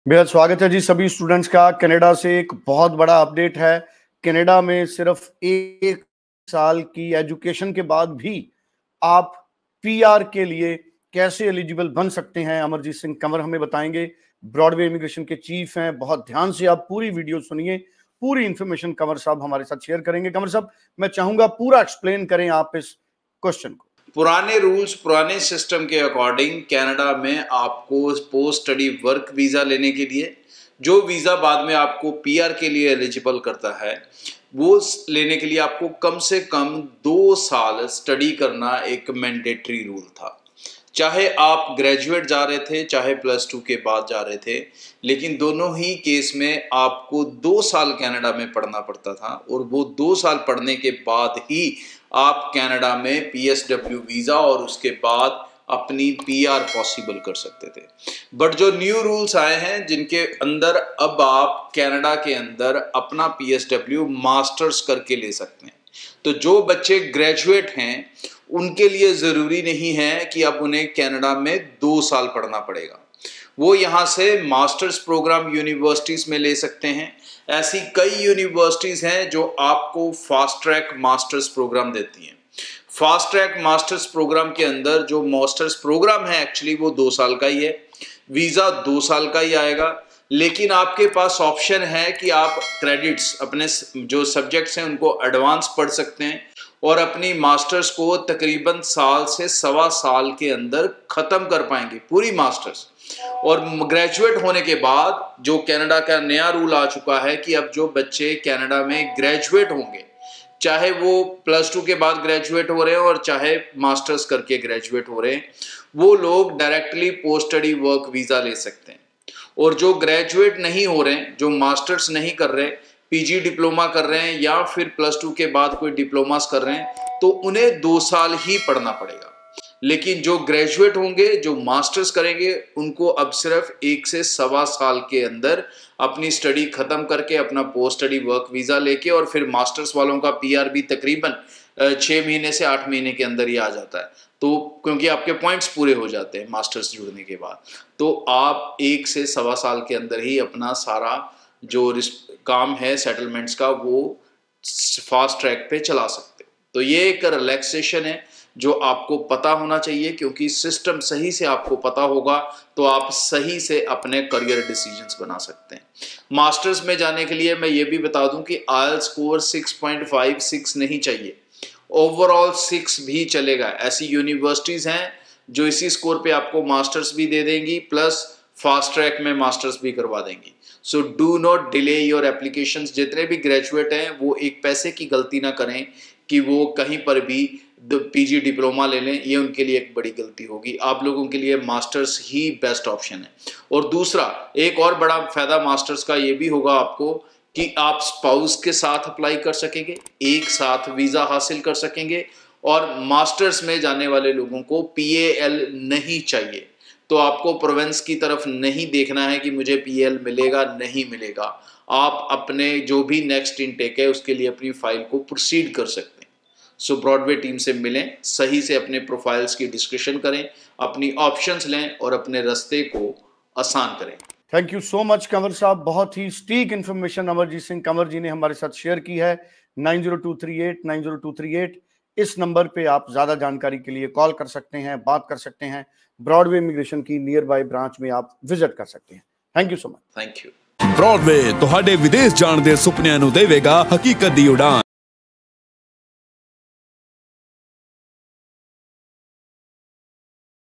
बेहद स्वागत है जी सभी स्टूडेंट्स का। कनाडा से एक बहुत बड़ा अपडेट है। कनाडा में सिर्फ 1 साल की एजुकेशन के बाद भी आप पीआर के लिए कैसे एलिजिबल बन सकते हैं, अमरजीत सिंह कंवर हमें बताएंगे। ब्रॉडवे इमिग्रेशन के चीफ हैं। बहुत ध्यान से आप पूरी वीडियो सुनिए, पूरी इंफॉर्मेशन कंवर साहब हमारे साथ शेयर करेंगे। कंवर साहब, मैं चाहूंगा पूरा एक्सप्लेन करें आप इस क्वेश्चन को। पुराने रूल्स, पुराने सिस्टम के अकॉर्डिंग कनाडा में आपको पोस्ट स्टडी वर्क वीज़ा लेने के लिए, जो वीज़ा बाद में आपको पीआर के लिए एलिजिबल करता है, वो लेने के लिए आपको कम से कम 2 साल स्टडी करना एक मैंडेटरी रूल था। चाहे आप ग्रेजुएट जा रहे थे, चाहे +2 के बाद जा रहे थे, लेकिन दोनों ही केस में आपको 2 साल कनाडा में पढ़ना पड़ता था और वो 2 साल पढ़ने के बाद ही आप कनाडा में पीएसडब्ल्यू वीज़ा और उसके बाद अपनी पीआर पॉसिबल कर सकते थे। बट जो न्यू रूल्स आए हैं जिनके अंदर अब आप कनाडा के अंदर अपना पीएसडब्ल्यू मास्टर्स करके ले सकते हैं। तो जो बच्चे ग्रेजुएट हैं उनके लिए ज़रूरी नहीं है कि अब उन्हें कनाडा में 2 साल पढ़ना पड़ेगा। वो यहाँ से मास्टर्स प्रोग्राम यूनिवर्सिटीज़ में ले सकते हैं। ऐसी कई यूनिवर्सिटीज़ हैं जो आपको फास्ट ट्रैक मास्टर्स प्रोग्राम देती हैं। फास्ट ट्रैक मास्टर्स प्रोग्राम के अंदर जो मास्टर्स प्रोग्राम है एक्चुअली वो 2 साल का ही है, वीज़ा 2 साल का ही आएगा, लेकिन आपके पास ऑप्शन है कि आप क्रेडिट्स अपने जो सब्जेक्ट्स हैं उनको एडवांस पढ़ सकते हैं और अपनी मास्टर्स को तकरीबन साल से सवा साल के अंदर ख़त्म कर पाएंगे पूरी मास्टर्स। और ग्रेजुएट होने के बाद जो कनाडा का नया रूल आ चुका है कि अब जो बच्चे कनाडा में ग्रेजुएट होंगे, चाहे वो +2 के बाद ग्रेजुएट हो रहे हैं और चाहे मास्टर्स करके ग्रेजुएट हो रहे हैं, वो लोग directly post study work visa ले सकते हैं। और जो ग्रेजुएट नहीं हो रहे हैं, जो मास्टर्स नहीं कर रहे, पीजी डिप्लोमा कर रहे हैं या फिर +2 के बाद कोई डिप्लोमास कर रहे हैं, तो उन्हें 2 साल ही पढ़ना पड़ेगा। लेकिन जो ग्रेजुएट होंगे, जो मास्टर्स करेंगे, उनको अब सिर्फ 1 से सवा साल के अंदर अपनी स्टडी खत्म करके अपना पोस्ट स्टडी वर्क वीज़ा लेके, और फिर मास्टर्स वालों का पीआर भी तकरीबन 6 महीने से 8 महीने के अंदर ही आ जाता है। तो क्योंकि आपके पॉइंट्स पूरे हो जाते हैं मास्टर्स जुड़ने के बाद, तो आप 1 से सवा साल के अंदर ही अपना सारा जो काम है सेटलमेंट्स का वो फास्ट ट्रैक पे चला सकते हो। तो ये एक रिलैक्सेशन है जो आपको पता होना चाहिए, क्योंकि सिस्टम सही से आपको पता होगा तो आप सही से अपने करियर डिसीजंस बना सकते हैं। मास्टर्स में जाने के लिए मैं ये भी बता दूं कि आईएलटीएस स्कोर 6.56 नहीं चाहिए, ओवरऑल 6 भी चलेगा। ऐसी यूनिवर्सिटीज़ हैं जो इसी स्कोर पे आपको मास्टर्स भी दे देंगी प्लस फास्ट ट्रैक में मास्टर्स भी करवा देंगी। So do not delay your applications. जितने भी ग्रेजुएट हैं वो एक पैसे की गलती ना करें कि वो कहीं पर भी पीजी डिप्लोमा ले लें, ये उनके लिए एक बड़ी गलती होगी। आप लोगों के लिए मास्टर्स ही बेस्ट ऑप्शन है। और दूसरा एक और बड़ा फायदा मास्टर्स का ये भी होगा आपको कि आप स्पाउस के साथ अप्लाई कर सकेंगे, एक साथ वीज़ा हासिल कर सकेंगे, और मास्टर्स में जाने वाले लोगों को पीएल नहीं चाहिए। तो आपको प्रोविंस की तरफ नहीं देखना है कि मुझे पीएल मिलेगा नहीं मिलेगा। आप अपने जो भी नेक्स्ट इनटेक है उसके लिए अपनी फाइल को प्रोसीड कर सकते हैं। सो ब्रॉडवे टीम से मिलें, सही से अपने प्रोफाइल्स की डिस्कशन करें, अपनी ऑप्शंस लें और अपने रास्ते को आसान करें। Thank you so much Kanwar साहब। बहुत ही सटीक इन्फॉर्मेशन अमरजीत सिंह कंवर जी ने हमारे साथ शेयर की है। 9023890238 इस नंबर पे आप ज्यादा जानकारी के लिए कॉल कर सकते हैं, बात कर सकते हैं। ब्रॉडवे इमिग्रेशन की नियर बाय ब्रांच में आप विजिट कर सकते हैं। Thank you so much. Thank you. Broadway तुहाडे विदेश जाण दे सुपनिਆਂ ਨੂੰ देवेगा हकीकत दी उड़ान।